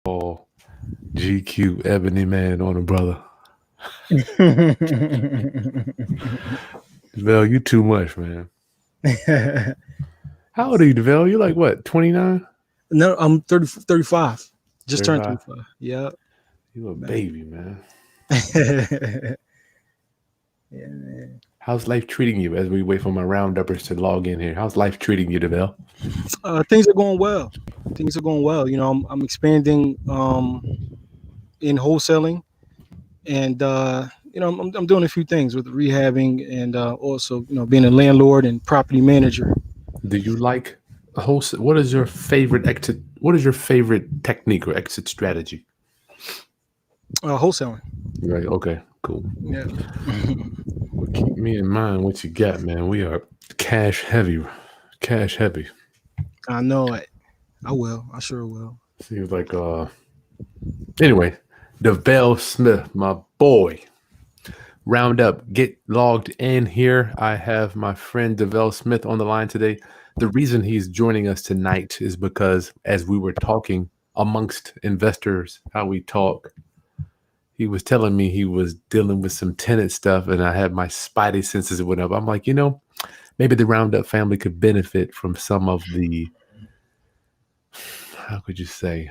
Oh, GQ Ebony Man on a brother. Vel, you too much, man. How old are you, Vel? You're like what, 29? No, I'm 30, 35. Just turned 35? 35. Yeah. You a Man. baby, man. Yeah, man. How's life treating you as we wait for my rounduppers to log in here? How's life treating you, Vel? Things are going well. Things are going well. I'm expanding in wholesaling, and I'm doing a few things with rehabbing and also being a landlord and property manager. Do you like wholesale? What is your favorite exit? What is your favorite technique or exit strategy? Wholesaling. Right. Okay. Cool. Yeah. Well, keep me in mind what you got, man. We are cash heavy. Cash heavy. I know it. I will. I sure will. Seems like anyway, DeVale Smith, my boy. Round up, get logged in here. I have my friend DeVale Smith on the line today. The reason he's joining us tonight is because as we were talking amongst investors, how we talk, he was telling me he was dealing with some tenant stuff, and I had my spidey senses went up. I'm like, maybe the Roundup family could benefit from some of the, how could you say,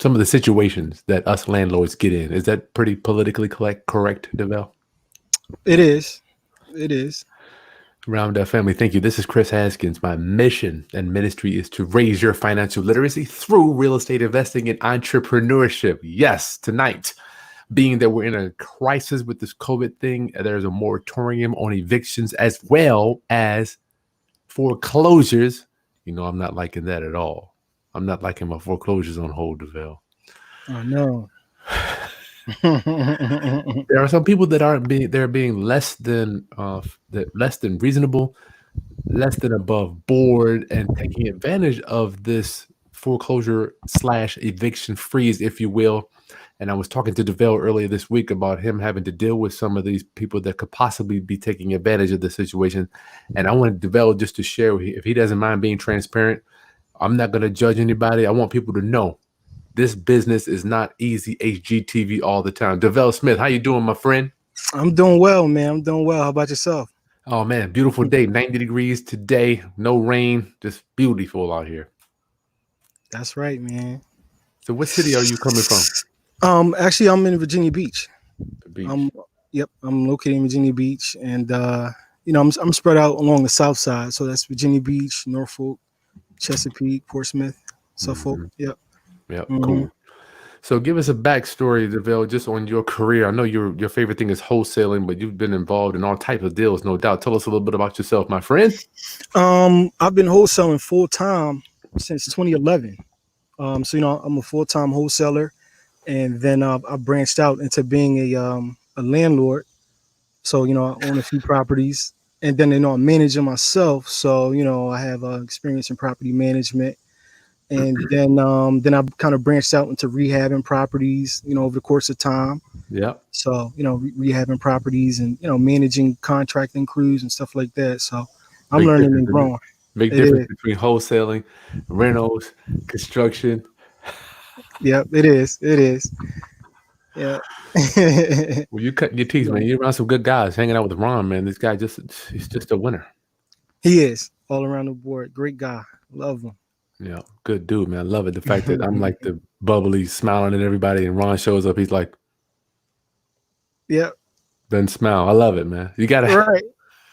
some of the situations that us landlords get in. Is that pretty politically correct, DeVale? It is. It is. Roundup family, thank you. This is Chris Haskins. My mission and ministry is to raise your financial literacy through real estate investing and entrepreneurship. Yes, tonight, being that we're in a crisis with this COVID thing, there's a moratorium on evictions as well as foreclosures. I'm not liking that at all. I'm not liking my foreclosures on hold, DeVale. I know. There are some people that aren't being they're being less than reasonable, less than above board, and taking advantage of this foreclosure slash eviction freeze, if you will. And I was talking to DeVale earlier this week about him having to deal with some of these people that could possibly be taking advantage of the situation. And I wanted DeVale just to share, if he doesn't mind being transparent. I'm not going to judge anybody. I want people to know this business is not easy HGTV all the time. DeVale Smith, how you doing, my friend? I'm doing well, man. I'm doing well. How about yourself? Oh, man, beautiful day. 90 degrees today. No rain. Just beautiful out here. That's right, man. So what city are you coming from? Actually, I'm in Virginia Beach. The beach. Yep, I'm located in Virginia Beach, and I'm spread out along the south side. So that's Virginia Beach, Norfolk, Chesapeake, Portsmouth, Suffolk. Yep. Yep, Mhm. cool. So give us a backstory, DeVale, just on your career. I know your favorite thing is wholesaling, but you've been involved in all types of deals, no doubt. Tell us a little bit about yourself, my friend. I've been wholesaling full time since 2011. So I'm a full time wholesaler, and then I branched out into being a landlord. So I own a few properties, and then I'm managing myself. So I have experience in property management, and then I kind of branched out into rehabbing properties. Over the course of time. Yep. So rehabbing properties and managing contracting crews and stuff like that. So I'm Big learning difference, and isn't it? growing. Big It difference is. between wholesaling, rentals, construction. Yeah, it is. It is. Yeah. Well, you cutting your teeth, man. You're around some good guys hanging out with Ron, man. This guy he's just a winner. He is all around the board. Great guy. Love him. Yeah, good dude, man. I love it. The fact that I'm like the bubbly, smiling at everybody, and Ron shows up, he's like, Yeah. doesn't smile. I love it, man. You gotta. Right.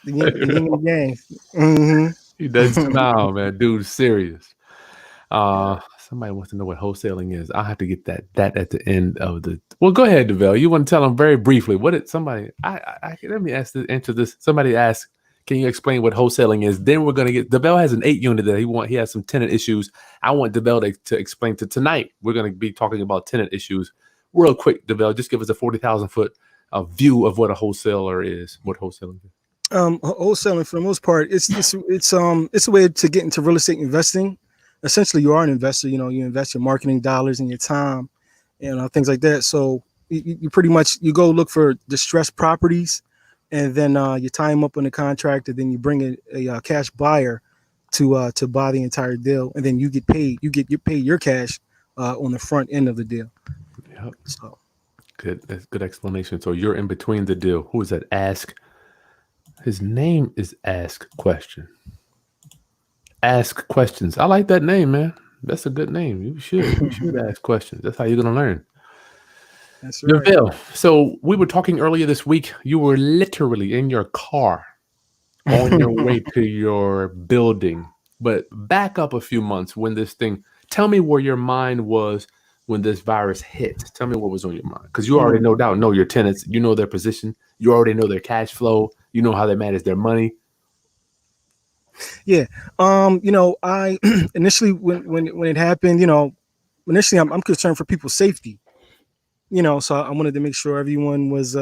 The yin and yang. Hmm. He doesn't smile, man. Dude's serious. Somebody wants to know what wholesaling is. I'll have to get that at the end of the. Well, go ahead, DeVale. You want to tell them very briefly what did somebody? Let me answer this. Somebody asked, "Can you explain what wholesaling is?" Then we're gonna get. DeVale has an 8 unit that he has some tenant issues. I want DeVale to explain to tonight. We're gonna be talking about tenant issues real quick. DeVale, just give us a 40,000 foot view of what a wholesaler is. What wholesaling is. Wholesaling for the most part, it's a way to get into real estate investing. Essentially, you are an investor. You invest your marketing dollars and your time, and things like that. So you pretty much you go look for distressed properties, and then you tie them up on the contract, and then you bring a cash buyer to buy the entire deal, and then you get paid. You pay your cash on the front end of the deal. Yep. So Good. That's good explanation. So you're in between the deal. Who is that? Ask. His name is Ask Question. Ask questions. I like that name, man. That's a good name. You should. You should ask questions. That's how you're gonna learn. that's right. Deville. So we were talking earlier this week. You were literally in your car on your way to your building. But back up a few months when this thing. Tell me where your mind was when this virus hit. Tell me what was on your mind, because you already Mm, no doubt know your tenants. You know their position. You already know their cash flow. You know how they manage their money. yeah. I initially when it happened, initially I'm concerned for people's safety. So I wanted to make sure everyone was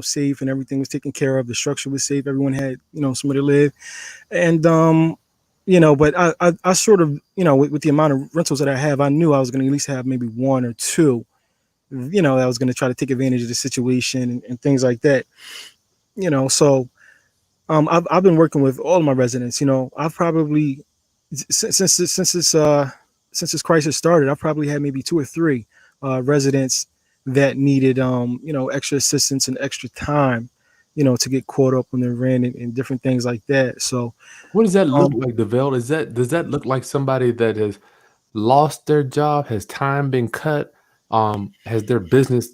safe and everything was taken care of. The structure was safe. Everyone had somewhere to live. And but I sort of with the amount of rentals that I have, I knew I was going to at least have maybe one or two. I was going to try to take advantage of the situation and things like that. So I've been working with all of my residents. I've probably since this crisis started, I've probably had maybe two or three residents that needed extra assistance and extra time, to get caught up on their rent and different things like that. So What does that look um, like, Deville? Does that look like somebody that has lost their job? Has time been cut? Has their business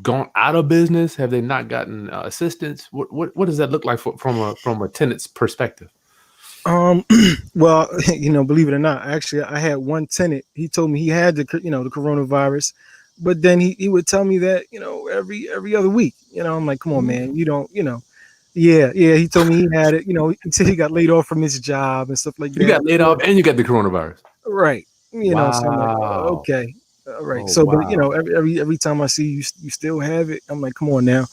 gone out of business? Have they not gotten assistance? What does that look like from a tenant's perspective? Um, well, believe it or not, actually, I had one tenant. He told me he had the coronavirus, but then he would tell me that every other week. I'm like, come on, Mhm. man, you don't, yeah, yeah. He told me he had it. He said he got laid off from his job and stuff like You that. got laid off and you got the coronavirus. Right. So I'm like, Wow. okay, all right. Oh So, but wow. every time I see you, you still have it. I'm like, come on now.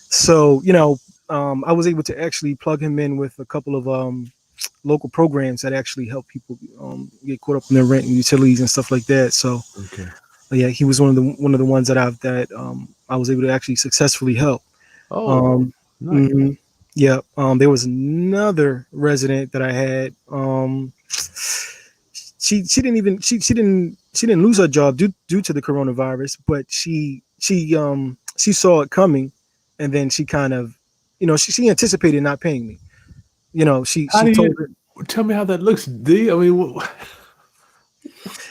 So, I was able to actually plug him in with a couple of local programs that actually help people get caught up in their rent and utilities and stuff like that. So Okay. yeah, he was one of the ones I was able to actually successfully help. Oh, Um, nice. mhm, yeah, there was another resident that I had. She didn't even she didn't lose her job due to the coronavirus, but she saw it coming, and then she kind of she anticipated not paying me. How She do told you her tell me how that looks, D? I mean, how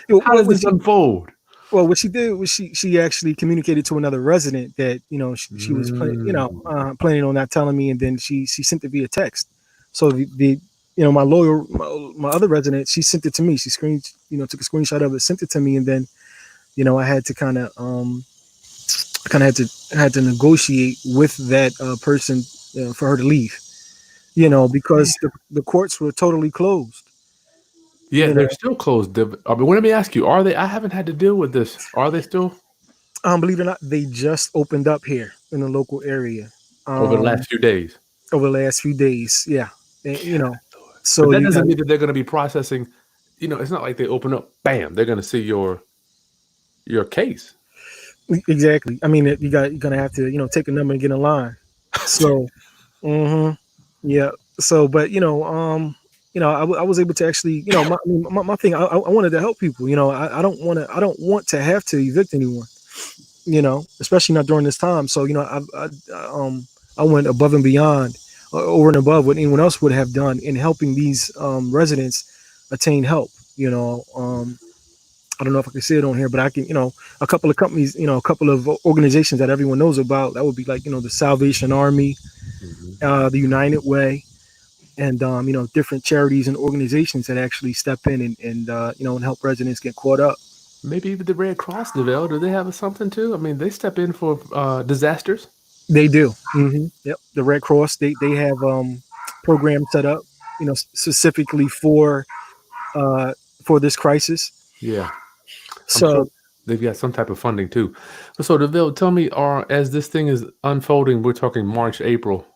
what, does what this she unfold? well, what she did was she actually communicated to another resident that she was Mm. planning on not telling me, and then she sent it via text. So the my other resident, she sent it to me. She took a screenshot of it, sent it to me, and then I had to kind of had to negotiate with that person for her to leave. Because the courts were totally closed. Yeah, You they're know, still closed. I mean, let me ask you: Are they? I haven't had to deal with this. Are they still believe it or not, they just opened up here in the local area. over the Um, last few days? over the last few days. Yeah. But So that you got doesn't mean that they're going to be processing. It's not like they open up, bam, they're going to see your case. exactly. I mean, you're gonna have to take a number and get in line. So hmm yeah. So, but I was able to actually my thing. I wanted to help people. I don't want to have to evict anyone. Especially not during this time. So I went above and beyond, over and above what anyone else would have done in helping these residents attain help. I don't know if I can say it on here, but I can, a couple of companies, a couple of organizations that everyone knows about. That would be like, the Salvation Army, Mhm. the United Way, and different charities and organizations that actually step in and help residents get caught up. Maybe even the Red Cross, Deville. Do they have something too? I mean, they step in for disasters. They do. Yep. The Red Cross, they have programs set up, specifically uh, for this crisis. Yeah, I'm sure So they've got some type of funding too. So, Deville, tell me, as this thing is unfolding, we're talking March, April.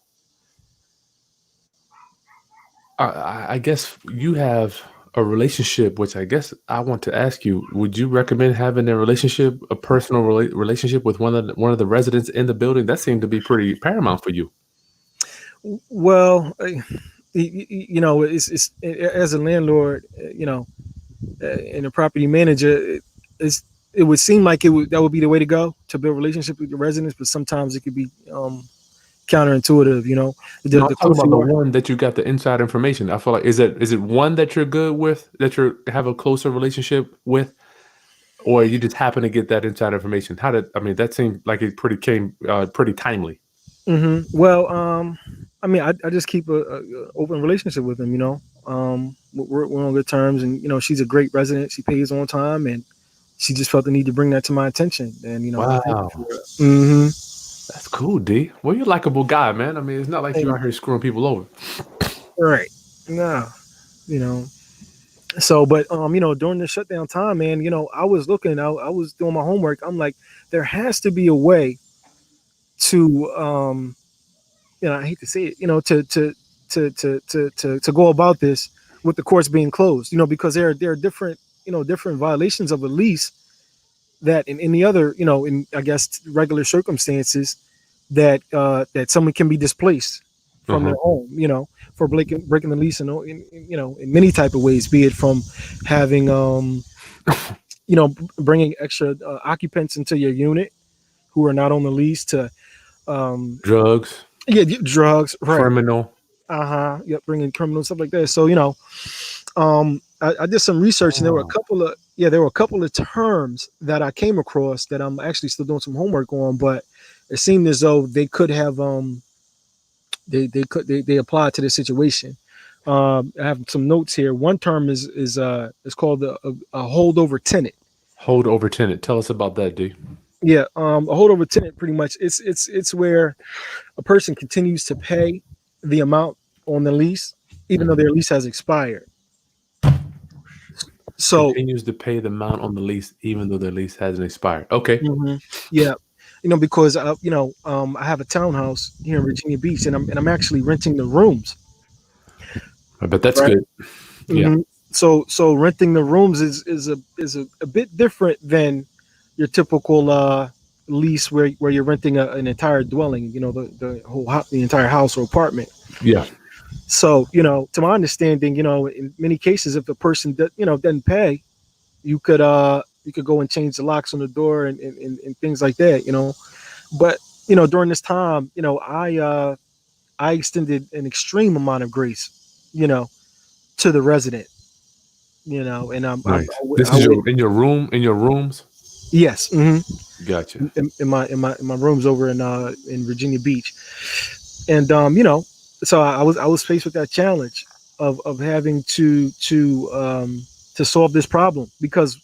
I guess you have a relationship, which I guess I want to ask you: would you recommend having a personal relationship with one of the residents in the building? That seemed to be pretty paramount for you. well, it's as a landlord, and a property manager, it would seem like that would be the way to go to build relationship with your residents, but sometimes it could be counterintuitive. No, I'm The talking closer about you the are. one that you got the inside information. I feel like is it one that you're good with, that you have a closer relationship with, or you just happen to get that inside information? I mean, that seemed like it pretty timely. Well, I mean, I just keep a open relationship with them. We're on good terms, and she's a great resident. She pays on time, and she just felt the need to bring that to my attention, and I thank her Wow. for it. Mm-hmm. That's cool, D. Well, you're a likable guy, man. I mean, it's not like you Hey, out here screwing people over. right. No, you know. So, but during the shutdown time, man, I was looking, I was doing my homework. I'm like, there has to be a way to, I hate to say it, to go about this with the courts being closed, because there are different, different violations of a lease that in any other, in I guess regular circumstances, that someone can be displaced from Uh-huh. their home, for breaking the lease, in many type of ways, be it from having, bringing extra occupants into your unit who are not on the lease to, um, Drugs, yeah, drugs, right? criminal. Yep, bringing criminals, stuff like that. So I did some research, and Oh, there were a couple of terms that I came across that I'm actually still doing some homework on, but it seemed as though they could have they apply to this situation. I have some notes here. One term is called a holdover tenant. hold over tenant. Tell us about that, D. Yeah, a holdover tenant, pretty much, it's where a person continues to pay the amount on the lease even though Mhm. their lease has expired. So, Continues to pay the amount on the lease even though the lease hasn't expired. Okay. mhm, yeah, because I have a townhouse here in Virginia Beach, and I'm actually renting the rooms, I bet that's right? good. Yeah. hmm So renting the rooms is a bit different than your typical lease where you're renting an entire dwelling, the entire house or apartment. Yeah. So, to my understanding, in many cases, if the person doesn't pay, you could go and change the locks on the door and things like that. But during this time, I extended an extreme amount of grace, you know, to the resident, and Nice. This I is would, in your room, in your rooms? yes, Gotcha. in my rooms over in Virginia Beach, and so I was faced with that challenge of having to solve this problem, because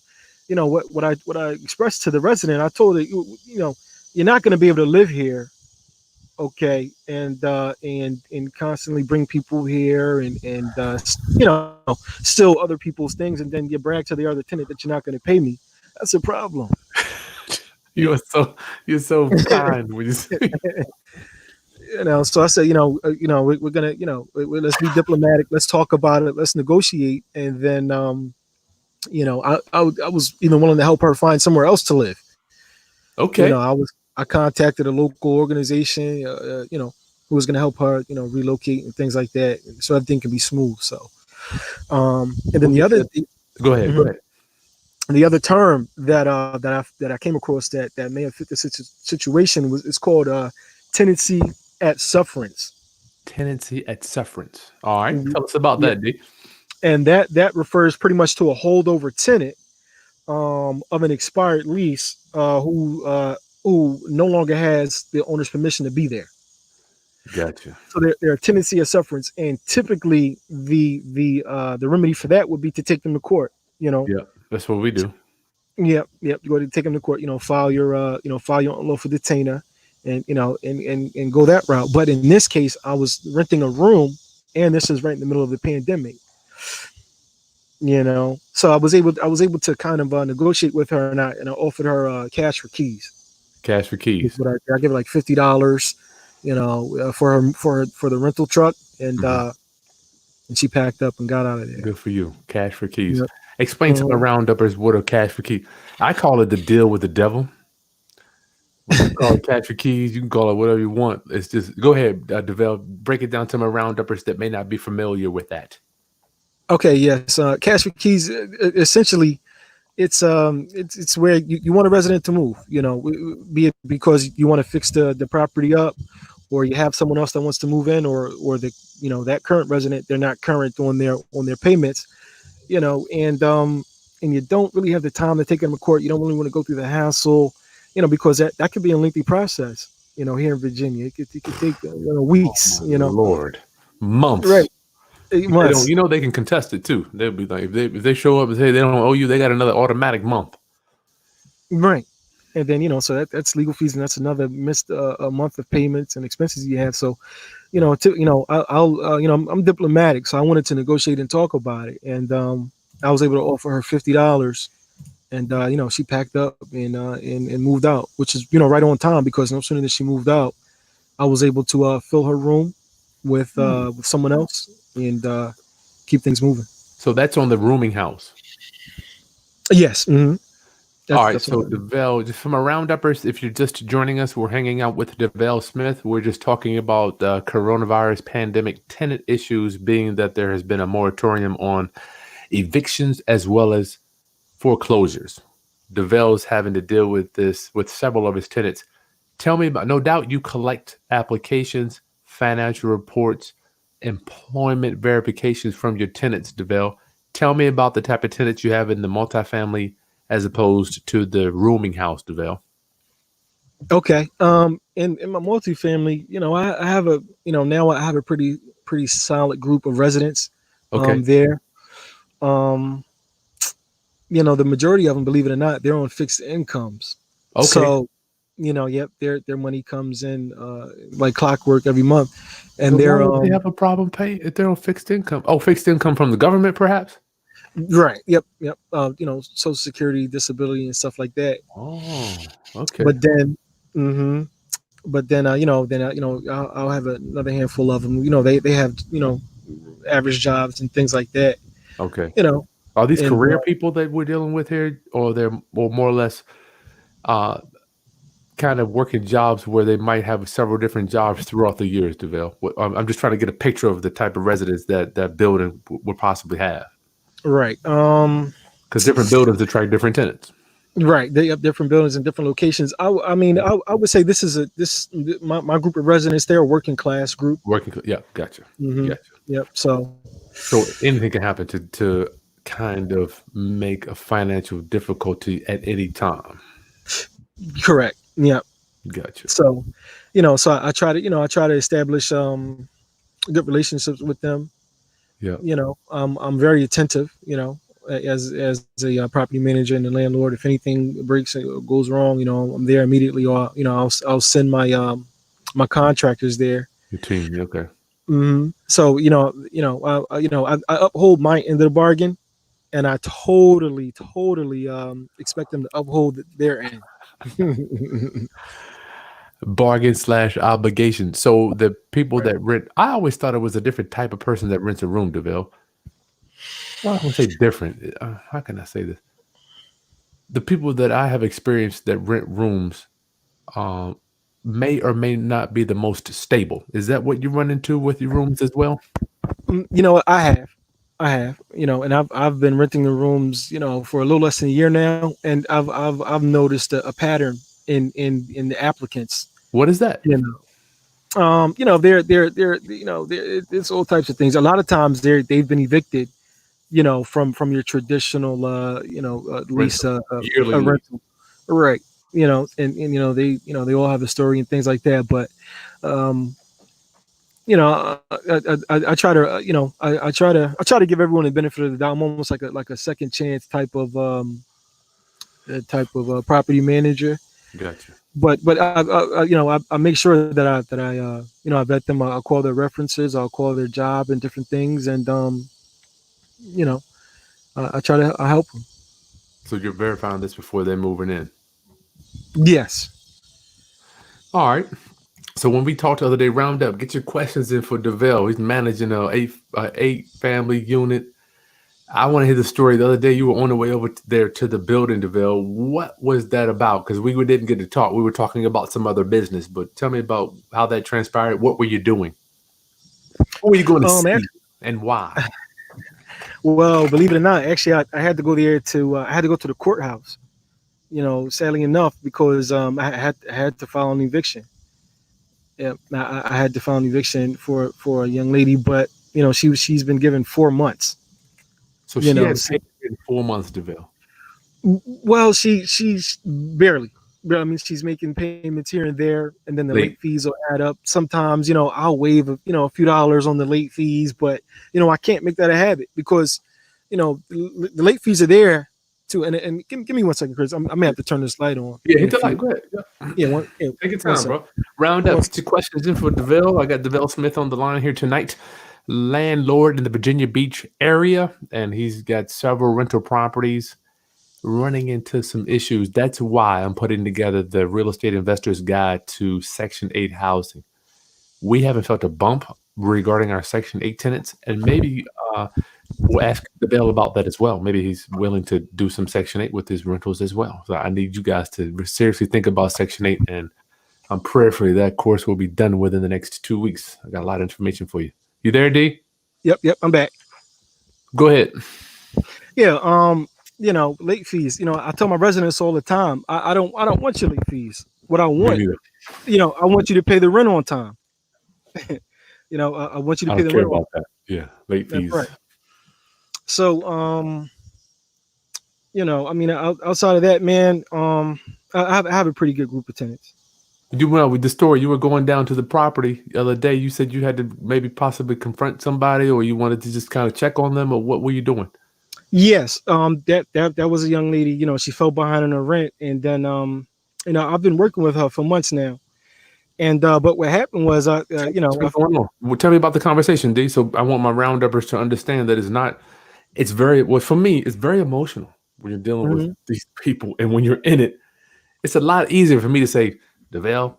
what I expressed to the resident, I told it, you're not going to be able to live here, okay, and constantly bring people here and steal other people's things, and then you brag to the other tenant that you're not going to pay me. That's a problem. You're so you're so kind when you say. So I said, we're gonna, let's be diplomatic, let's talk about it, let's negotiate, and then I was even willing to help her find somewhere else to live. Okay. I contacted a local organization, who was going to help her, relocate and things like that, so everything can be smooth. So, and then Well, you said go ahead. Go mhm, ahead. the other term that I came across that may have fit the situation was it's called tenancy at sufferance. Tenancy at sufferance. All right. Mhm. Tell us about Yeah, that, D. and that refers pretty much to a holdover tenant of an expired lease who no longer has the owner's permission to be there. Gotcha. So they're a tendency of sufferance, and typically the remedy for that would be to take them to court. Yeah. That's what we do. Yep. You go to take them to court. File your unlawful detainer, and and go that route. But in this case, I was renting a room, and this is right in the middle of the pandemic. So I was able to kind of negotiate with her, and I offered her cash for keys. Cash for keys. But I give her like $50, for the rental truck, Mhm. and she packed up and got out of there. Good for you. Cash for keys. Yeah. Explain to the Mhm. rounduppers what a cash for key. I call it the deal with the devil. You can call it cash for keys. You can call it whatever you want. It's just go ahead, Devel. Break it down to my rounduppers that may not be familiar with that. Okay, yes. Cash for keys. Essentially, it's where you want a resident to move. Be it because you want to fix the property up, or you have someone else that wants to move in, or the that current resident, they're not current on their payments. And you don't really have the time to take them to court. You don't really want to go through the hassle, because that could be a lengthy process. Here in Virginia, it could take Oh weeks. my lord, months. Right, it If they don't, must. they can contest it too. They'll be like, if they show up and say they don't owe you, they got another automatic month. Right. And then so that's legal fees, and that's another missed a month of payments and expenses you have. So I'll I'm diplomatic, so I wanted to negotiate and talk about it, and I was able to offer her $50, and she packed up and moved out, which is right on time, because no sooner than she moved out, I was able to fill her room with someone else, and keep things moving. So that's on the rooming house. Yes, All right, that's what so I'm. DeVell, just from a rounduppers, if you're just joining us, we're hanging out with DeVell Smith. We're just talking about coronavirus pandemic tenant issues, being that there has been a moratorium on evictions as well as foreclosures. DeVell's having to deal with this with several of his tenants. Tell me about, no doubt you collect applications, financial reports, employment verifications from your tenants, DeVell. Tell me about the type of tenants you have in the multifamily as opposed to the rooming house, DeVell. Okay. In my multifamily, I have a, now I have a pretty solid group of residents, Okay. there. Um, the majority of them, believe it or not, they're on fixed incomes. Okay. So, yep, their money comes in like clockwork every month, So and why they're would they have a problem paying if they're on fixed income? Oh, fixed income from the government, perhaps? right. Yep, yep. Social Security, disability, and stuff like that. Oh, okay. But then, hmm but then, I'll have another handful of them. They have average jobs and things like that. Okay. You know, Are these and career people that we're dealing with here, or they're more or less uh, kind of working jobs where they might have several different jobs throughout the years, DeVille? I'm just trying to get a picture of the type of residents that building would possibly have, right, because different buildings attract different tenants. right. They have different buildings and different locations. I mean, I would say my group of residents. They're a working class group. Yeah, gotcha, hmm gotcha. Yep. So So anything can happen to kind of make a financial difficulty at any time. correct. Yep. Gotcha. So, so I try to establish good relationships with them. Yeah. I'm very attentive. As a property manager and the landlord. If anything breaks or goes wrong, I'm there immediately. Or I'll send my contractors there. Your team. Okay. So I uphold my end of the bargain, and I totally expect them to uphold their end. Bargain slash obligation. So the people that rent, I always thought it was a different type of person that rents a room, DeVille. Well, I would say different. How can I say this? The people that I have experienced that rent rooms um, may or may not be the most stable. Is that what you run into with your rooms as well? You know what? I have, and I've been renting the rooms, for a little less than a year now, and I've noticed a pattern in the applicants. What is that? It's all types of things. A lot of times they've been evicted, from your traditional, lease, Rental, yearly a lease. rental, right? And they all have a story and things like that, but um, I try to, I try to give everyone the benefit of the doubt. I'm almost like a second chance type of property manager. Gotcha. But I make sure I vet them. I'll call their references. I'll call their job and different things, and you know, I try to I help them. So you're verifying this before they're moving in. Yes. All right. So when we talked the other day, round up, get your questions in for DeVille. He's managing a eight family unit. I want to hear the story. The other day, you were on the way over there to the building, DeVille. What was that about? Because we didn't get to talk. We were talking about some other business, but tell me about how that transpired. What were you doing? What were you going to see, Actually, and why? well, believe it or not, actually, I had to go there to I had to go to the courthouse. Sadly enough, because I had to file an eviction. Yeah, I had to file an eviction for a young lady, but she's been given 4 months. So You she know, had so paid in 4 months, DeVille. Well, she's barely. I mean, she's making payments here and there, and then the late Late. fees will add up. Sometimes, I'll waive a few dollars on the late fees, but I can't make that a habit because, the late fees are there to. And give me 1 second, Chris. I may have to turn this light on Yeah, in hit a the few. light. Go ahead. Yeah. Yeah, one. Yeah, Take your one time, second. bro. Round up. One Get your questions in for DeVille. I got DeVille Smith on the line here tonight, landlord in the Virginia Beach area, and he's got several rental properties running into some issues. That's why I'm putting together the Real Estate Investor's Guide to Section 8 housing. We haven't felt a bump regarding our Section 8 tenants, and maybe we'll ask the Bell about that as well. Maybe he's willing to do some Section 8 with his rentals as well. So I need you guys to seriously think about Section 8, and I'm prayerfully that course will be done within the next 2 weeks. I got a lot of information for you. You there, D? Yep, I'm back. Go ahead. Yeah, late fees. I tell my residents all the time, I don't want your late fees. What I Me want, neither. I want you to pay the rent on time. I want you to I pay don't the care rent on. about that. Yeah, late That's fees. right. So, I mean, outside of that, man, I have a pretty good group of tenants. You well with the story. You were going down to the property the other day. You said you had to maybe possibly confront somebody, or you wanted to just kind of check on them, or what were you doing? Yes, that was a young lady. She fell behind on her rent, and then I've been working with her for months now. And but what happened was, What's going on? Well, tell me about the conversation, D. So I want my rounduppers to understand that it's not. It's very well for me. It's very emotional when you're dealing with Mhm. these people, and when you're in it, it's a lot easier for me to say, DeVale,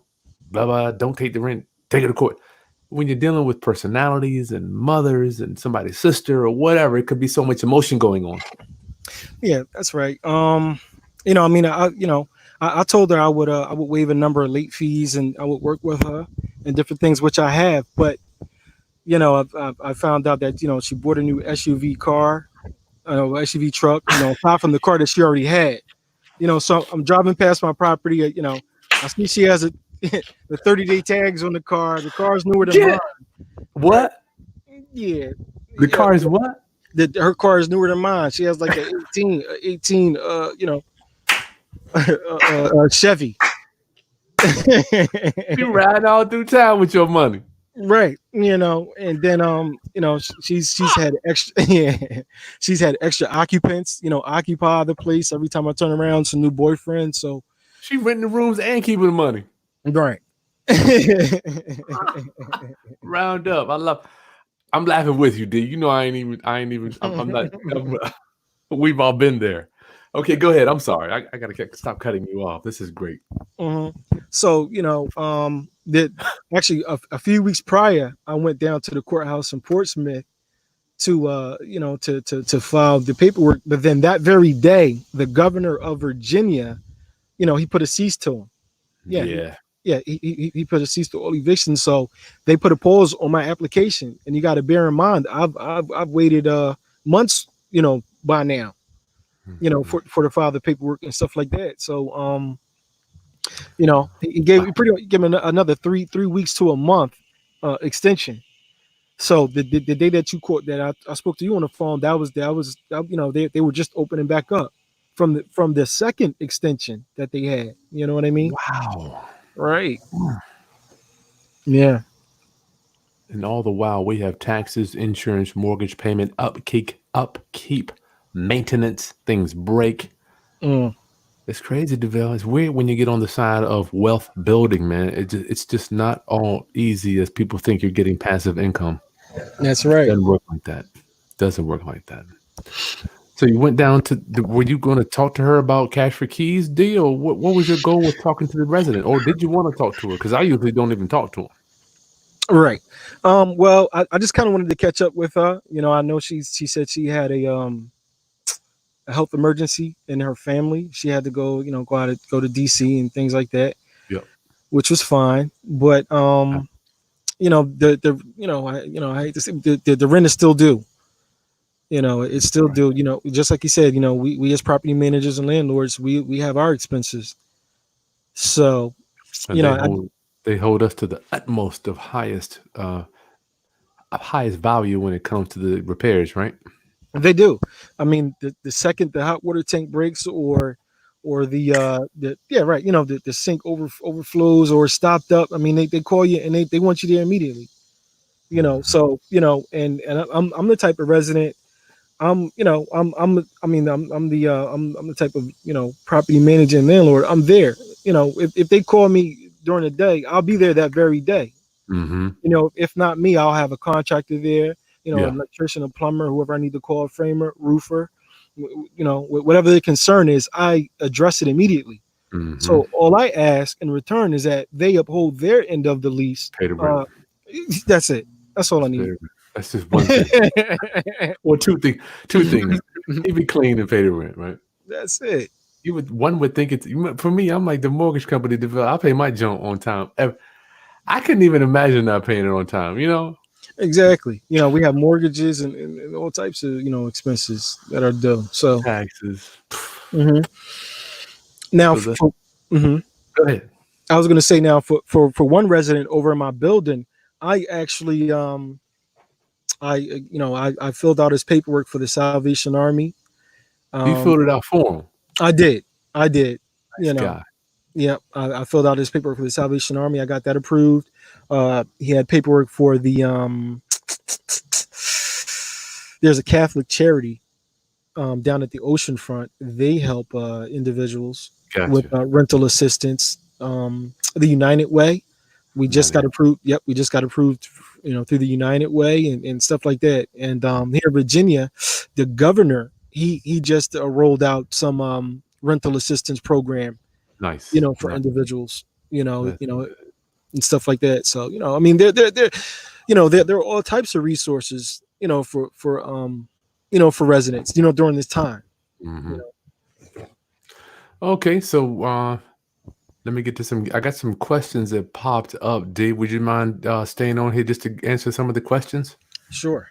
blah blah. Don't take the rent. Take it to court. When you're dealing with personalities and mothers and somebody's sister or whatever, it could be so much emotion going on. Yeah, that's right. I mean, I told her I would waive a number of late fees and I would work with her and different things, which I have. But I found out that she bought a new SUV car, SUV truck. Aside from the car that she already had. So I'm driving past my property. I see she has the 30-day tags on the car. The car's newer than mine. Get Right? what? Yeah. The Yeah. car is what? Her car is newer than mine. She has like an 18, Chevy. You riding all through town with your money. Right. And then she's had extra yeah, she's had extra occupants, occupy the place every time I turn around, some new boyfriend. So She renting the rooms and keeping the money. right. Round up. I'm laughing with you, D. You know I'm not we've all been there. Okay, go ahead. I'm sorry. I gotta stop cutting you off. This is great. Mhm. So that actually a few weeks prior, I went down to the courthouse in Portsmouth to to file the paperwork. But then that very day, the governor of Virginia, he put a cease to him. Yeah, Yeah. he put a cease to all evictions. So they put a pause on my application. And you got to bear in mind, I've waited months, by now, Mhm. for to file the paperwork and stuff like that. So he pretty much gave me another three weeks to a month extension. So the day that you caught that I spoke to you on the phone, they were just opening back up from the second extension that they had. You know what I mean? Wow. Right. Yeah. And all the while we have taxes, insurance, mortgage payment, upkeep, maintenance, things break. Mm, It's crazy, DeVille. It's weird when you get on the side of wealth building, man. It's just not all easy as people think you're getting passive income. that's right. Doesn't work like that. Doesn't work like that. So you went down to, were you going to talk to her about cash for keys, D, or what was your goal with talking to the resident? Or did you want to talk to her? Because I usually don't even talk to them. Right. Well, I just kind of wanted to catch up with her. I know she said she had a health emergency in her family. She had to go, go to DC and things like that, Yep. which was fine. But the I hate to say the rent is still due. It's still Right. due. Just like you said, we as property managers and landlords, we have our expenses. So, And you know, I, they hold us to the utmost of highest value when it comes to the repairs, right? they do. I mean, the second the hot water tank breaks, or the yeah, right, the sink overflows or stopped up. I mean, they call you and they want you there immediately. Mhm. So and I'm the type of resident. I'm the type of property manager and landlord. I'm there. If they call me during the day, I'll be there that very day. Mhm. If not me, I'll have a contractor there, an Yeah. electrician, a plumber, whoever I need to call, a framer, roofer, whatever the concern is, I address it immediately. Mhm. So all I ask in return is that they uphold their end of the lease. Pay the rent. Uh, that's it. That's all I Just pay need. the rent. That's just one thing. Well, two things. Keep it clean and pay the rent, right? That's it. One would think it's for me. I'm like the mortgage company developer. I pay my junk on time. I couldn't even imagine not paying it on time. Exactly. We have mortgages and all types of expenses that are due. So Taxes. mhm. Now So the mhm. Go ahead. I was going to say now for one resident over in my building, I actually I filled out his paperwork for the Salvation Army. You Um, filled it out for him. I did, I did. Nice You know, guy. yeah, I filled out his paperwork for the Salvation Army. I got that approved. He had paperwork for the there's a Catholic charity down at the ocean front. They help individuals with Gotcha. rental assistance. The United Way, we just got United. approved. Yep, we just got approved. Through the United Way and stuff like that. And here in Virginia, the governor he just rolled out some rental assistance program. Nice. For Nice. individuals. That's good. And stuff like that. So I mean, there are all types of resources. For residents. During this time. You Mhm. know. Okay, so let me get to some. I got some questions that popped up. D, would you mind staying on here just to answer some of the questions? Sure.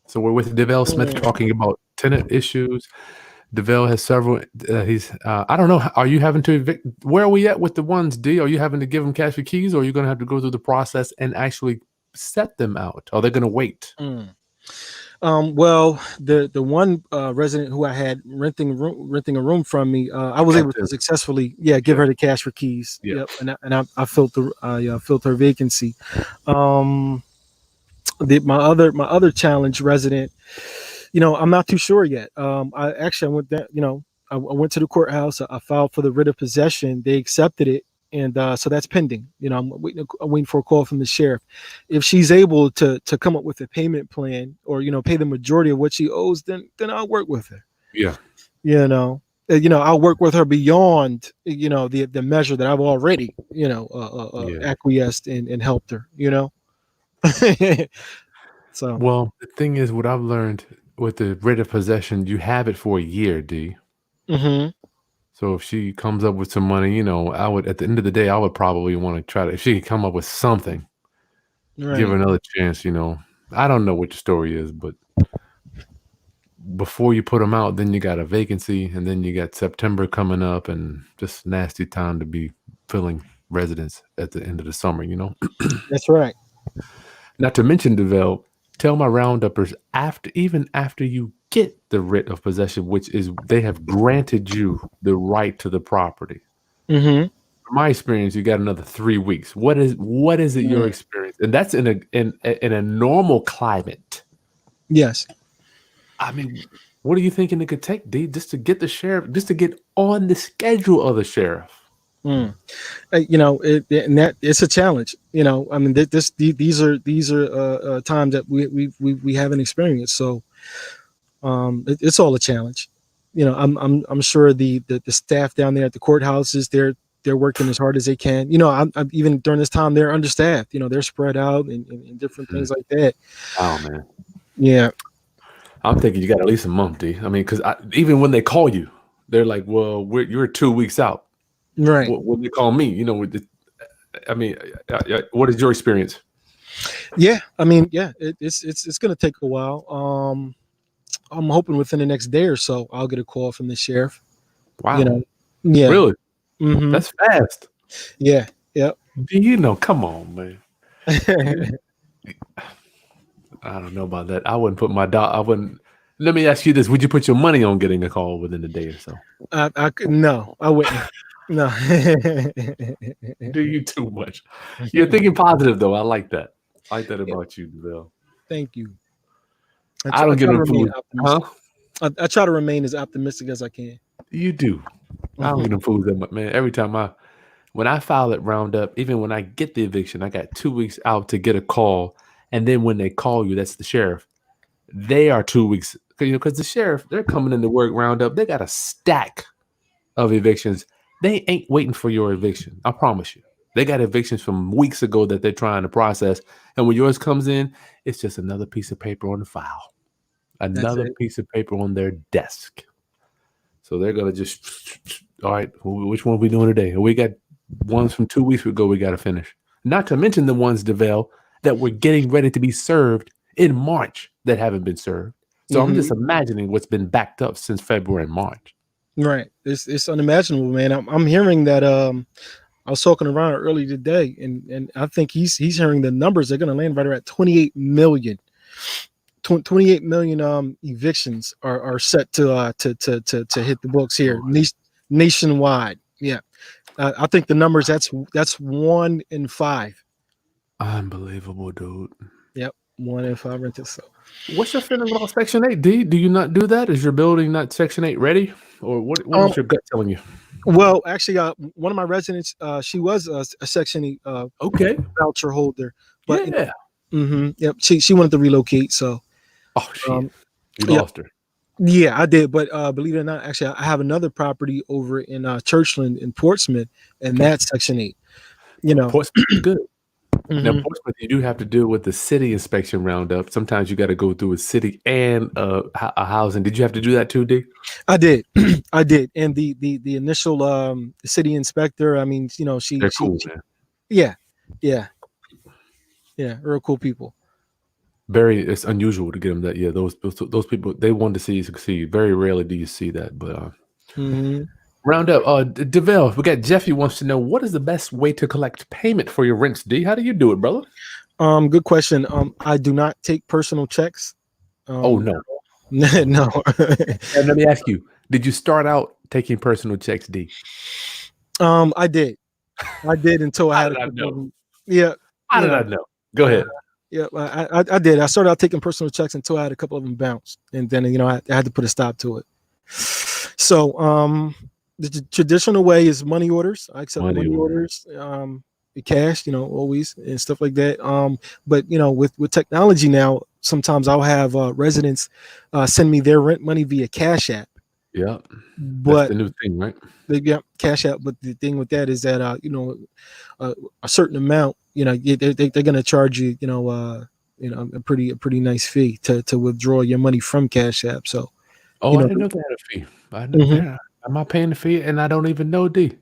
So we're with Devell Smith Mm. talking about tenant issues. Devell has several. He's. I don't know. Are you having to evict? Where are we at with the ones, D? Are you having to give them cash for keys, or are you going to have to go through the process and actually set them out? Are they going to wait? Mm. Well, the one resident who I had renting a room from me, I The was able to captive. successfully, give Yeah. her the cash for keys. Yeah. Yep, and I filled her vacancy. Um, my other challenge resident, I'm not too sure yet. I went there. I went to the courthouse. I filed for the writ of possession. They accepted it, and so that's pending. I'm waiting for a call from the sheriff. If she's able to come up with a payment plan, or pay the majority of what she owes, then I'll work with her. Yeah. You know. I'll work with her beyond the measure that I've already Yeah. acquiesced and helped her. So. Well, the thing is, what I've learned with the writ of possession, you have it for a year, D. Hmm. So if she comes up with some money, I would at the end of the day, I would probably want to try to if she could come up with something, give her Right. another chance. I don't know what your story is, but before you put them out, then you got a vacancy, and then you got September coming up, and just nasty time to be filling residence at the end of the summer. That's right. Not to mention, Devel, tell my rounduppers even after you get the writ of possession, which is they have granted you the right to the property. Hmm. From my experience, you got another 3 weeks. What is it your experience? And that's in a normal climate. Yes. I mean, what are you thinking it could take, D, just to get the sheriff, just to get on the schedule of the sheriff? Mm. And that it's a challenge. I mean, these are times that we haven't experienced. So it's all a challenge. I'm sure the staff down there at the courthouses, they're they're working as hard as they can. You know, I'm even during this time they're understaffed. You know, they're spread out and different Mhm. things like that. Wow, man. Yeah, I'm thinking you got at least a month, D. I mean, because even when they call you, they're like, "Well, you're 2 weeks out." right. When they call me, I mean, what is your experience? Yeah, I mean, yeah, it's gonna take a while. I'm hoping within the next day or so I'll get a call from the sheriff. You Wow, know, yeah, really? hmm That's fast. yeah, yep. Do come on, man. You- I don't know about that. I wouldn't put my I wouldn't. Let me ask you this: would you put your money on getting a call within a day or so? I could no, I wouldn't. No. Do you too much? You're thinking positive though. I like that. I like that about you, Bill. Thank you. I I don't get try to them remain fools, huh? optimistic. I try to remain as optimistic as I can. You do. I don't get them fools that much, man. Every time when I file at Roundup, even when I get the eviction, I got 2 weeks out to get a call, and then when they call you, that's the sheriff. They are 2 weeks, because the sheriff they're coming into work Roundup. They got a stack of evictions. They ain't waiting for your eviction. I promise you. They got evictions from weeks ago that they're trying to process, and when yours comes in, it's just another piece of paper on the file, That's another it. piece of paper on their desk. So they're gonna just, all right, which one are we doing today? We got ones from 2 weeks ago we got to finish. Not to mention the ones, DeVale, that we're getting ready to be served in March that haven't been served. So I'm just Hmm. imagining what's been backed up since February and March. Right. It's unimaginable, man. I'm hearing that. I was talking around early today, and I think he's hearing the numbers. They're going to land right around 28 million. 28 million evictions are set to hit the books here Lord. nationwide. Yeah, I think the numbers that's 1 in 5. Unbelievable, dude. Yep, 1 in 5 renters. So, What's your feeling about Section 8, D? Do you not do that? Is your building not Section 8 ready? Or what um, is your gut telling you? well, actually, one of my residents, she was a Section 8 Okay. voucher holder, but Yeah. yep, she wanted to relocate. So, Oh, shit. um, You yeah, lost her. yeah, I did. But believe it or not, actually, I have another property over in Churchland in Portsmouth, and Okay. that's Section 8. You know, Portsmouth is good. Now, hmm Portsmouth, you do have to deal with the city inspection roundup. Sometimes you got to go through a city and a housing. Did you have to do that too, D? I did, I did. And the initial city inspector, I mean, you know, They're cool, man. yeah, yeah, yeah, real cool people. It's unusual to get them that. Yeah, those people, they want to see you succeed. Very rarely do you see that. But Hmm. roundup, DeVille, we got Jeffy wants to know what is the best way to collect payment for your rents, D? How do you do it, brother? Good question. I do not take personal checks. Oh, Um, no. no. And let me ask you, did you start out taking personal checks, D? I did. I did until I How had did a I couple of know? them. Yeah, How you did I know. know? Go Uh, ahead. yeah, I did. I started out taking personal checks until I had a couple of them bounce, and then I had to put a stop to it. So the traditional way is money orders. I accept Money money order. orders, cash, always and stuff like that. But with technology now, sometimes I'll have residents send me their rent money via Cash App. Yeah, that's But the new thing, right? they get Cash App. But the thing with that is that a certain amount, they're going to charge you, a pretty nice fee to withdraw your money from Cash App. So Oh, you I know. didn't know they had a fee. Mhm. Man, am I paying the fee and I don't even know, D?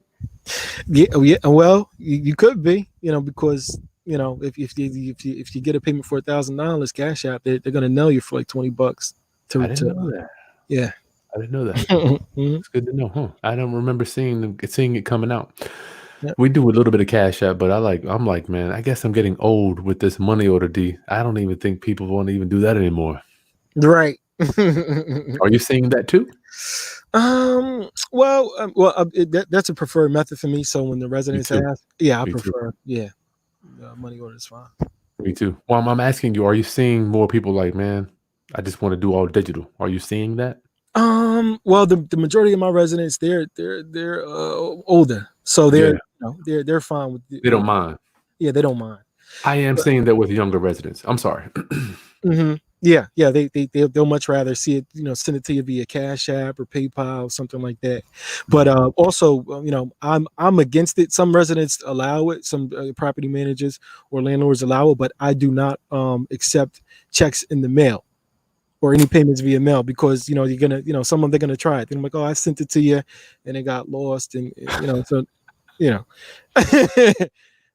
Yeah, oh, yeah. Well, you could be, because if you get a payment for $1,000 Cash App, they're gonna nail you for like $20 I to didn't know that. yeah. I didn't know that. Mhm. It's good to know, huh? I don't remember seeing it coming out. Yep. We do a little bit of Cash App, but I'm like, man, I guess I'm getting old with this money order, D. I don't even think people want to even do that anymore. Right. Are you seeing that too? That's a preferred method for me. So when the Me residents too. ask, yeah, I Me too. prefer, money order is fine. Me too. Well, I'm asking you, are you seeing more people like, man, I just want to do all digital? Are you seeing that? Well, the majority of my residents, they're older, so Yeah, they're fine with they don't mind. yeah, they don't mind. I am But, seeing that with younger residents. I'm sorry. mhm. Yeah. They'll much rather see it, send it to you via Cash App or PayPal, something like that. But also, I'm against it. Some residents allow it, some property managers or landlords allow it, but I do not accept checks in the mail or any payments via mail, because you're gonna, someone, they're gonna try it. Then I'm like, oh, I sent it to you, and it got lost, and so you know.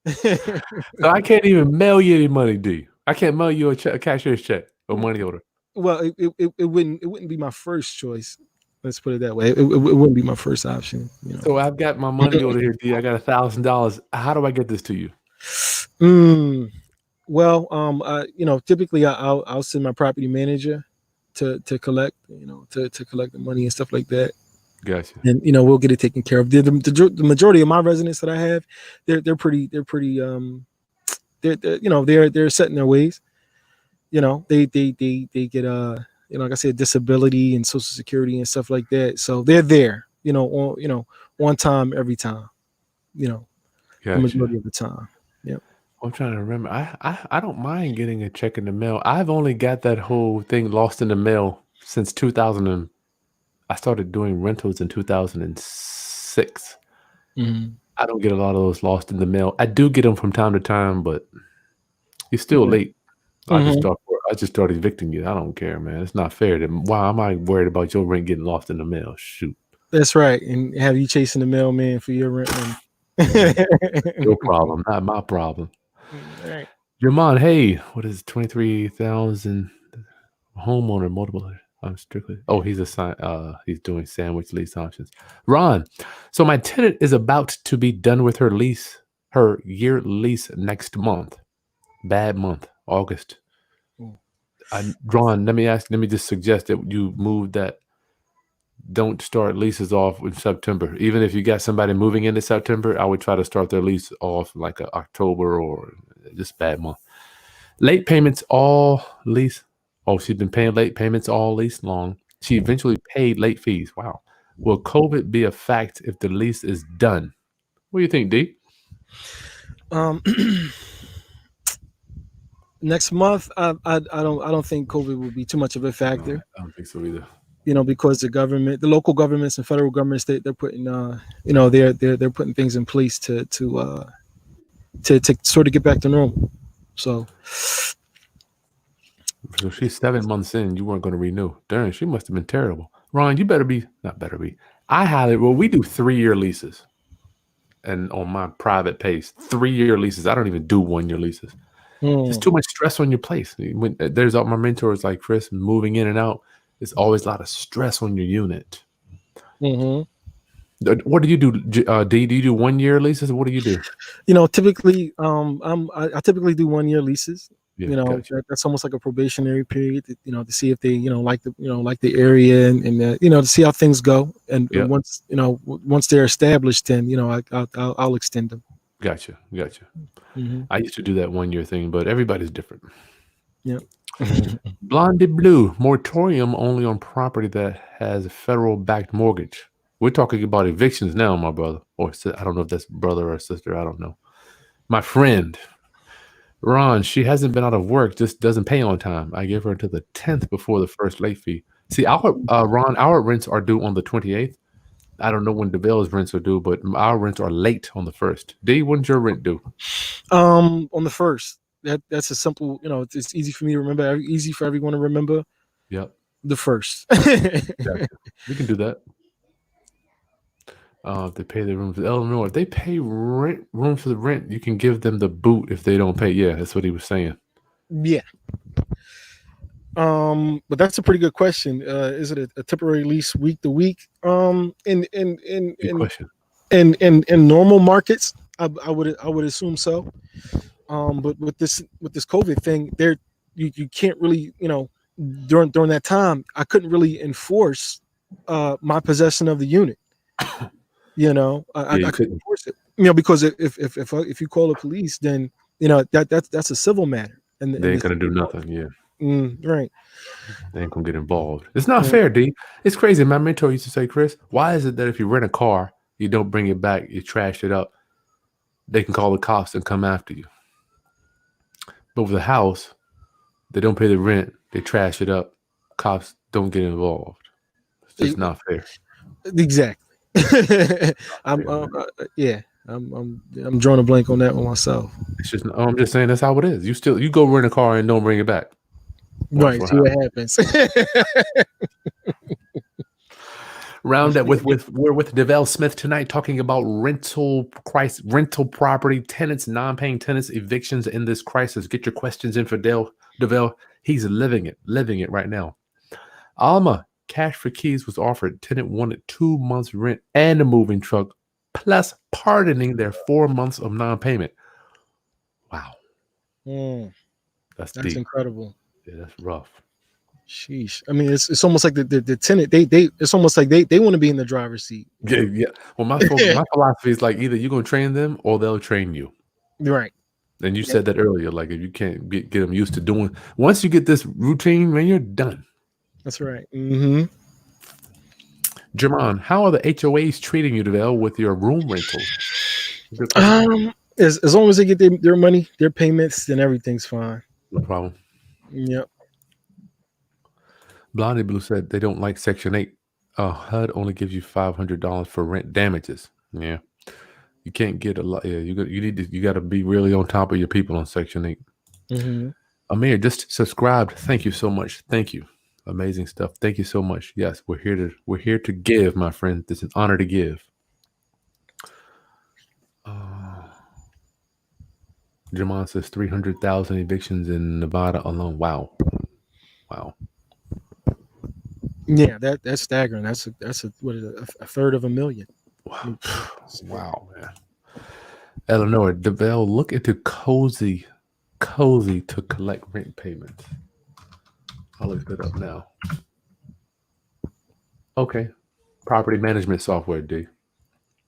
So I can't even mail you any money, D. I can't mail you a cashier's check or money order. Well, it wouldn't be my first choice. Let's put it that way. It wouldn't be my first option. So I've got my money order here, D. I got $1,000. How do I get this to you? Well, typically I'll send my property manager to collect, to collect the money and stuff like that. Gotcha. And we'll get it taken care of. The majority of my residents that I have, they're pretty they're set in their ways. They get like I said, disability and social security and stuff like that. So they're there, on time every time. The Gotcha. majority of the time. Yep. I'm trying to remember. I don't mind getting a check in the mail. I've only got that whole thing lost in the mail since 2000. I started doing rentals in 2006. Mm-hmm. I don't get a lot of those lost in the mail. I do get them from time to time, but you're still Yeah. late. I just start evicting you. I don't care, man. It's not fair. Why am I worried about your rent getting lost in the mail? Shoot. That's right. And have you chasing the mailman for your rent money? Your problem, not my problem. All right. Jamon, hey, what is 23,000 homeowner multiple? I'm strictly. Oh, he's doing sandwich lease options. Ron, so my tenant is about to be done with her year lease next month. Bad month, August. Ron, let me just suggest that you move that. Don't start leases off in September. Even if you got somebody moving into September, I would try to start their lease off like a October or just bad month. Late payments all lease. Oh, she's been paying late payments all lease long. She eventually paid late fees. Wow. Will COVID be a fact if the lease is done? What do you think, D? Next month, I don't think COVID will be too much of a factor. No, I don't think so either. Because the local governments and federal governments, they're putting they're putting things in place to sort of get back to normal. So she's 7 months in. You weren't going to renew. Darn, she must have been terrible. Ron, you better be. We do 3-year leases, and on my private pace, 3-year leases. I don't even do 1-year leases. There's too much stress on your place. When there's all my mentors like Chris moving in and out. There's always a lot of stress on your unit. Mm-hmm. What do you do, D? Do you do 1-year leases? What do you do? Typically, I typically do 1-year leases. Yeah, gotcha. That's almost like a probationary period. To see if they, like the area and to see how things go. And Yep. once they're established, then I'll extend them. Gotcha. Mm-hmm. I used to do that 1-year thing, but everybody's different. Yep. Blondie Blue, moratorium only on property that has a federal backed mortgage. We're talking about evictions now, my brother. Or I don't know if that's brother or sister. I don't know. My friend, Ron, she hasn't been out of work, just doesn't pay on time. I give her until the 10th before the first late fee. See, Ron, our rents are due on the 28th. I don't know when DeVale's rents are due, but our rents are late on the 1st. D, when's your rent due? On the 1st. That's a simple, it's easy for me to remember, easy for everyone to remember. Yep. The 1st. Exactly. We can do that. If they pay the room for Illinois, if they pay room for the rent, you can give them the boot if they don't pay. Yeah, that's what he was saying. Yeah. But that's a pretty good question. Is it a temporary lease week to week? In question. In normal markets, I would assume so. But with this COVID thing, you can't really, during that time, I couldn't really enforce my possession of the unit. I couldn't enforce it. Because if you call the police, then that's a civil matter, and they ain't gonna do nothing. Yeah. Right. They ain't gonna get involved. It's not fair, D. It's crazy. My mentor used to say, Chris, why is it that if you rent a car, you don't bring it back, you trash it up, they can call the cops and come after you? But with a house, they don't pay the rent, They trash it up. Cops don't get involved. It's just not fair. Exactly. I'm Fair, man. yeah. I'm drawing a blank on that one myself. It's just. I'm just saying that's how it is. You go rent a car and don't bring it back. Watch Right. what See what happens. happens. Round up we're with Devell Smith tonight talking about rental property, tenants, non-paying tenants, evictions in this crisis. Get your questions in for Devell. He's living it right now. Alma, cash for keys was offered. Tenant wanted 2 months rent and a moving truck, plus pardoning their 4 months of non-payment. Wow, that's That's deep. incredible. Yeah, that's rough. Sheesh. I mean, it's almost like the tenant. They it's almost like they want to be in the driver's seat. Yeah. Well, my philosophy is like either you're gonna train them or they'll train you. Right. And you said that earlier. Like if you can't get them used to doing, once you get this routine, man, you're done. That's right. Mm-hmm. Jermon, how are the HOAs treating you, Devell, with your room rentals? As long as they get their money, their payments, then everything's fine. No problem. Yep. Blondie Blue said they don't like Section 8. HUD only gives you $500 for rent damages. Yeah. You can't get a lot. Yeah, you got to be really on top of your people on Section 8. Mm-hmm. Amir, just subscribed. Thank you so much. Thank you. Amazing stuff. Thank you so much. Yes, we're here to give, my friend. It's an honor to give. Jamon says 300,000 evictions in Nevada alone. Wow. Yeah, that's staggering. That's what is it, a third of a million. Wow, man. Eleanor, Devell, look into Cozy to collect rent payments. I'll look that up now. Okay. Property management software, D.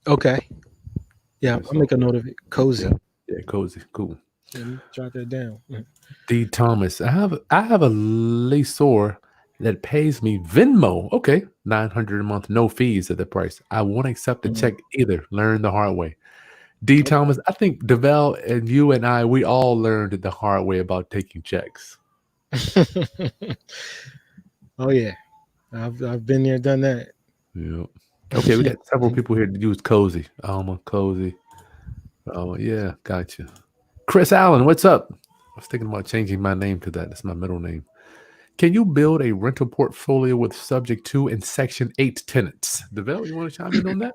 Okay. Yeah, I'll make a note of it. Cozy. Yeah, Cozy. Cool. Jot that down. D. Thomas, I have a leaseor that pays me Venmo. Okay, $900 a month, no fees at the price. I won't accept the check either. Learn the hard way. D. Thomas, I think Devell and you and I, we all learned it the hard way about taking checks. Oh yeah, I've been there, done that. Yeah. Okay, we got several people here to use Cozy. Cozy. Oh yeah, gotcha. Chris Allen, what's up? I was thinking about changing my name to that. That's my middle name. Can you build a rental portfolio with subject to and Section 8 tenants? Devell, you want to chime in on that?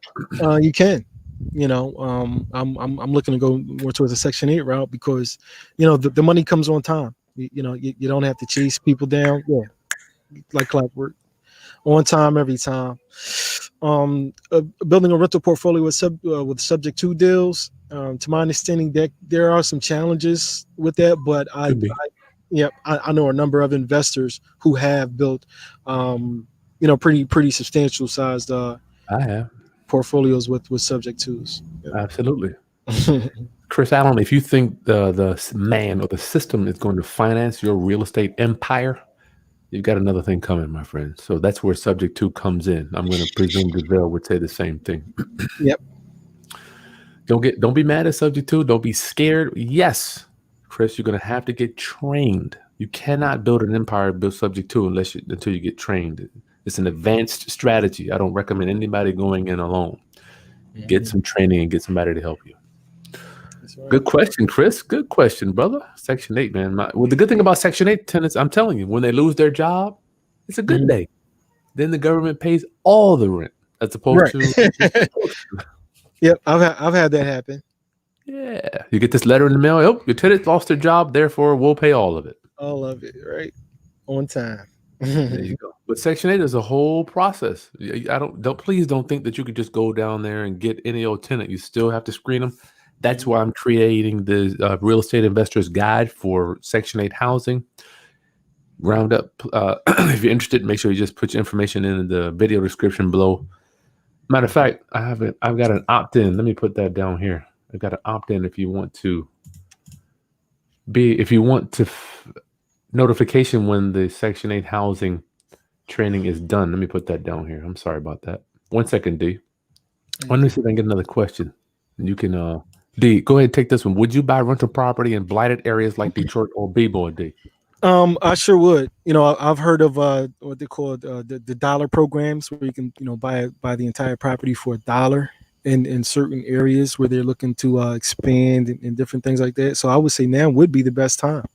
You can. I'm looking to go more towards the Section 8 route because, the money comes on time. You don't have to chase people down. Yeah, like clockwork, on time every time. Building a rental portfolio with subject to deals. To my understanding, that there are some challenges with that, but I know a number of investors who have built, pretty substantial sized I have portfolios with subject twos. absolutely. Chris Allen, if you think the man or the system is going to finance your real estate empire, you've got another thing coming, my friend. So that's where subject to comes in. I'm going to presume Devell would say the same thing. Yep. Don't be mad at subject to. Don't be scared. Yes, Chris, you're going to have to get trained. You cannot build an empire built subject to until you get trained. It's an advanced strategy. I don't recommend anybody going in alone. Mm-hmm. Get some training and get somebody to help you. Right. Good question, Chris. Good question, brother. Section 8, man. The good thing about Section 8 tenants, I'm telling you, when they lose their job, it's a good day. Then the government pays all the rent as opposed to. Yep, I've had that happen. Yeah, you get this letter in the mail. Oh, your tenant lost their job, therefore we'll pay all of it. All of it, right? On time. There you go. But Section 8 is a whole process. Please don't think that you could just go down there and get any old tenant. You still have to screen them. That's why I'm creating the Real Estate Investors Guide for Section 8 housing. Roundup. If you're interested, make sure you just put your information in the video description below. Matter of fact, I've got an opt-in. Let me put that down here. I've got an opt-in if you want to notification when the Section 8 housing training is done. Let me put that down here. I'm sorry about that. 1 second, D. Let me see if I can get another question. You can, D, go ahead and take this one. Would you buy rental property in blighted areas like Detroit or B-Boy, D? I sure would. I've heard of what they call the dollar programs, where you can buy the entire property for $1 in certain areas where they're looking to expand and different things like that. So I would say now would be the best time.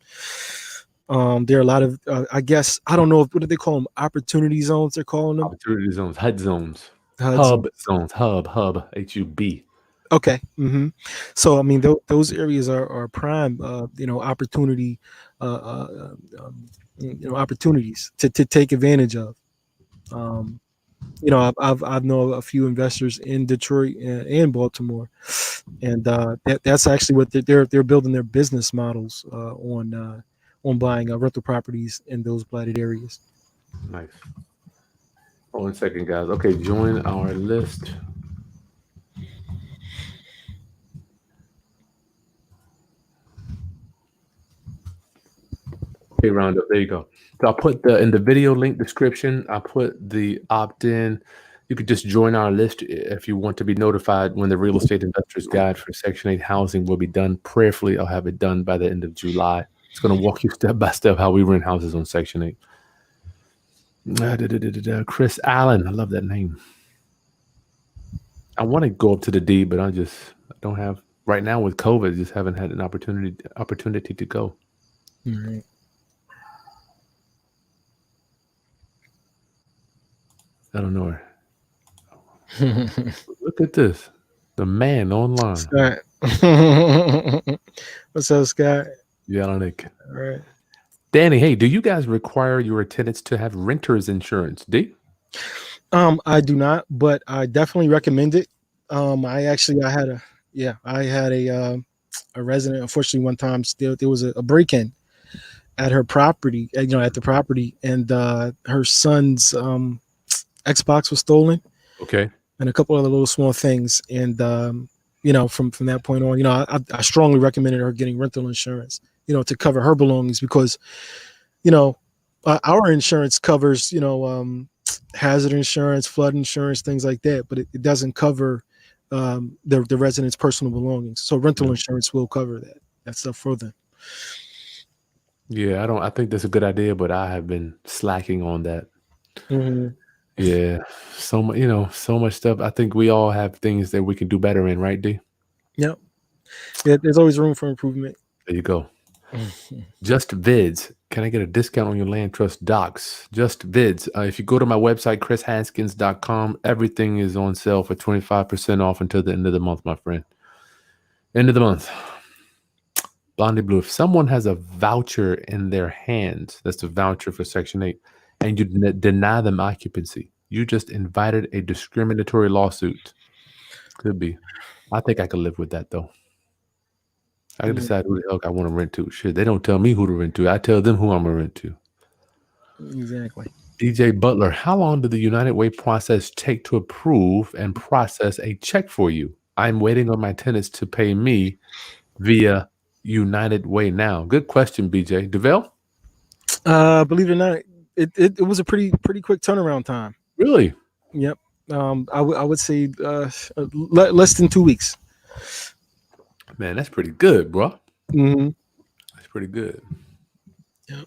There are a lot of I guess I don't know what do they call them, opportunity zones they're calling them. Opportunity zones, HUD zones, Hudson. hub zones, hub, HUB. Okay. So I mean, those areas are prime, opportunity, opportunities to take advantage of. Um, I've know a few investors in Detroit and Baltimore, and that's actually what they're building their business models on buying rental properties in those blighted areas. Nice. Hold on a second, guys. Okay, join our list. Okay, roundup. There you go. So I'll put in the video link description. I'll put the opt-in. You could just join our list if you want to be notified when the real estate investors guide for Section 8 housing will be done. Prayerfully, I'll have it done by the end of July. It's going to walk you step by step how we rent houses on Section 8. Chris Allen, I love that name. I want to go up to the D, but I don't have right now with COVID. Just haven't had an opportunity to go. All right. I don't know her. Look at this, the man online. Scott. What's up, Scott? Yannick. All right. Danny, hey, do you guys require your tenants to have renter's insurance? D? I do not, but I definitely recommend it. I had a resident. Unfortunately, one time there was a break-in at her property, at the property, and her son's Xbox was stolen, Okay. and a couple other little small things. And from that point on, I strongly recommended her getting rental insurance, to cover her belongings, because our insurance covers hazard insurance, flood insurance, things like that, but it doesn't cover the resident's personal belongings. So rental insurance will cover that stuff for them. Yeah, I think that's a good idea, but I have been slacking on that. Mm-hmm. Yeah, so much, so much stuff. I think we all have things that we can do better in, right, D? Yep. Yeah, there's always room for improvement. There you go. Just Vids. Can I get a discount on your land trust docs? Just Vids. If you go to my website, chrishaskins.com, everything is on sale for 25% off until the end of the month, my friend. End of the month. Blondie Blue. If someone has a voucher in their hands, that's a voucher for Section 8, and you deny them occupancy, you just invited a discriminatory lawsuit. Could be. I think I could live with that, though. I can decide who the hell I want to rent to. Shit, they don't tell me who to rent to. I tell them who I'm going to rent to. Exactly. DJ Butler, how long did the United Way process take to approve and process a check for you? I'm waiting on my tenants to pay me via United Way now. Good question, BJ. DeVille? Believe it or not, it was a pretty quick turnaround time. Really? Yep. I would say less than 2 weeks. Man, that's pretty good, bro. Mm-hmm. That's pretty good. Yep.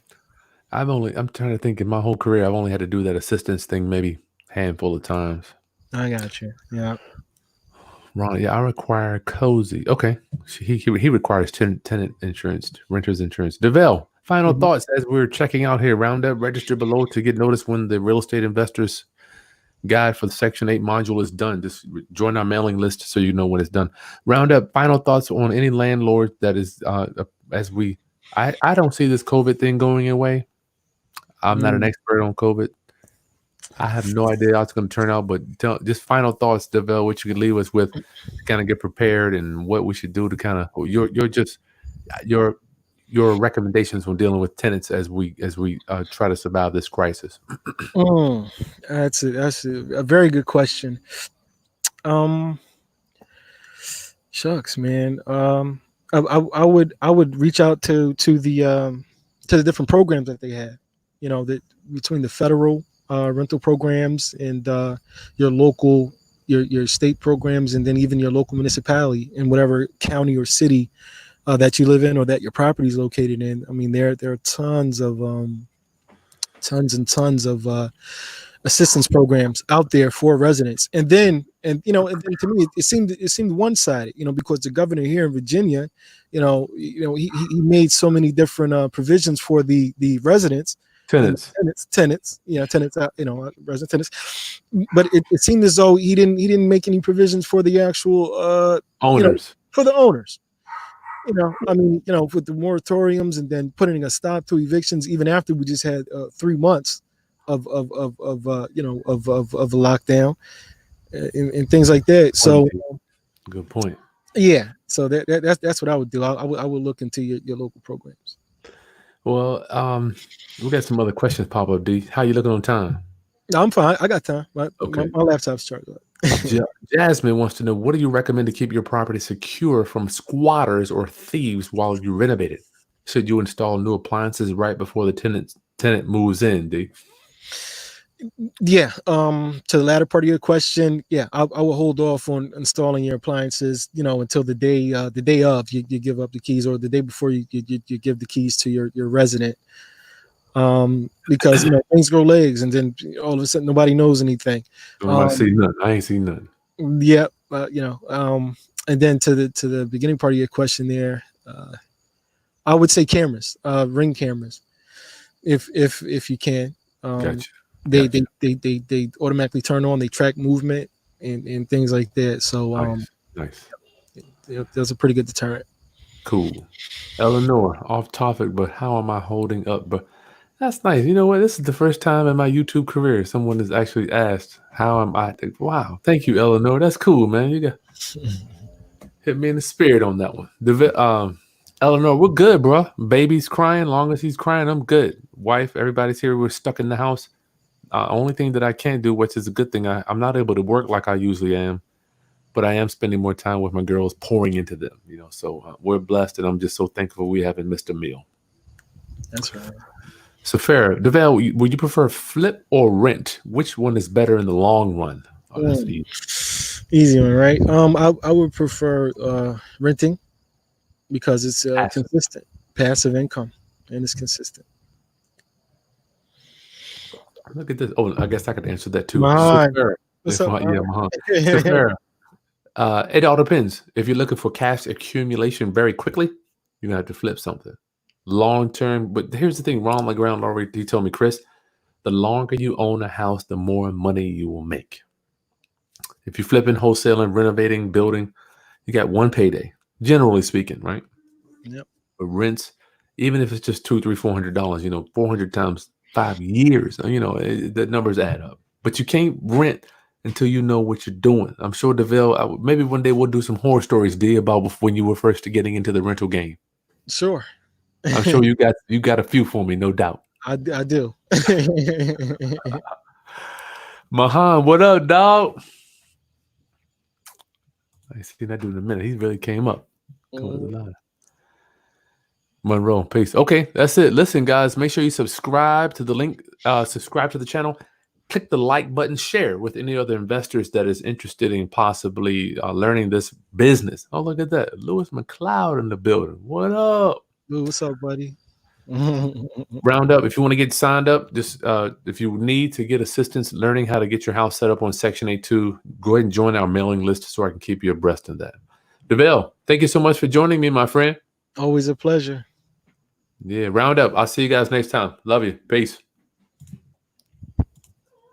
I'm trying to think in my whole career, I've only had to do that assistance thing maybe a handful of times. I got you. Yeah. Ron, yeah, I require cozy. Okay. He requires tenant insurance, renter's insurance. DeVille, final thoughts as we're checking out here. Roundup, register below to get notice when the real estate investors guide for the Section 8 module is done. Just join our mailing list so you know when it's done. Roundup, final thoughts on any landlord that is I don't see this COVID thing going away. I'm not an expert on COVID. I have no idea how it's going to turn out, but just final thoughts, DeVille, what you could leave us with to kind of get prepared and what we should do to kind of your recommendations when dealing with tenants as we try to survive this crisis. That's a very good question. Shucks, man. I would reach out to the different programs that they have. That between the federal rental programs and your local, your state programs, and then even your local municipality in whatever county or city that you live in or that your property is located in. I mean, there are tons and tons of assistance programs out there for residents. And then, and then to me, it seemed one sided, because the governor here in Virginia, he made so many different provisions for the residents and Tenants, tenants, resident tenants. But it seemed as though he didn't make any provisions for the actual, owners. for the owners. I mean, with the moratoriums and then putting a stop to evictions, even after we just had 3 months of a lockdown and things like that. So Good point. yeah, so that's what I would do. I would look into your local programs. Well, we got some other questions pop up. D, how you looking on time? No, I'm fine. I got time. My Okay. laptop's charged up. Jasmine wants to know, what do you recommend to keep your property secure from squatters or thieves while you renovate it? Should you install new appliances right before the tenant moves in? D. Yeah. To the latter part of your question, yeah, I will hold off on installing your appliances, until the day of you give up the keys, or the day before you give the keys to your resident. Because things grow legs, and then all of a sudden nobody knows anything. I see nothing. I ain't seen nothing. Yeah, and then to the beginning part of your question there, I would say cameras, ring cameras, if you can. Gotcha. They automatically turn on. They track movement and things like that. So Nice. that's a pretty good deterrent. Cool. Eleanor, off topic, but how am I holding up? But that's nice. You know what? This is the first time in my YouTube career someone has actually asked, how am I? Wow. Thank you, Eleanor. That's cool, man. You got hit me in the spirit on that one. Eleanor, we're good, bro. Baby's crying. Long as he's crying, I'm good. Wife, everybody's here. We're stuck in the house. Only thing that I can't do, which is a good thing, I'm not able to work like I usually am, but I am spending more time with my girls, pouring into them. So we're blessed, and I'm just so thankful we haven't missed a meal. That's right. So, Farrah, DeVale, would you prefer flip or rent? Which one is better in the long run? Oh, that's easy one, right? I would prefer renting, because it's consistent, passive income, and it's consistent. Look at this. Oh, I guess I could answer that too. Mahan. So What's up, Mahan. So Farrah, it all depends. If you're looking for cash accumulation very quickly, you're gonna have to flip something. Long term, but here's the thing, Ron LeGrand already told me, Chris, the longer you own a house, the more money you will make. If you're flipping, wholesaling, renovating, building, you got one payday, generally speaking, right? Yep. But rents, even if it's just $200, $300, $400 times 5 years, the numbers add up. But you can't rent until you know what you're doing. I'm sure DeVille, maybe one day we'll do some horror stories, D, about when you were first getting into the rental game. Sure. I'm sure you got a few for me, no doubt. I do. Mahan, what up, dog? I see that dude in a minute. He really came up. Monroe, peace. Okay, that's it. Listen, guys, make sure you subscribe to the link, subscribe to the channel, click the like button, share with any other investors that is interested in possibly learning this business. Oh, look at that. Lewis McLeod in the building. What up? Lou, what's up, buddy? Round up. If you want to get signed up, just if you need to get assistance learning how to get your house set up on Section 8.2, go ahead and join our mailing list so I can keep you abreast of that. DeVale, thank you so much for joining me, my friend. Always a pleasure. Yeah, round up. I'll see you guys next time. Love you. Peace.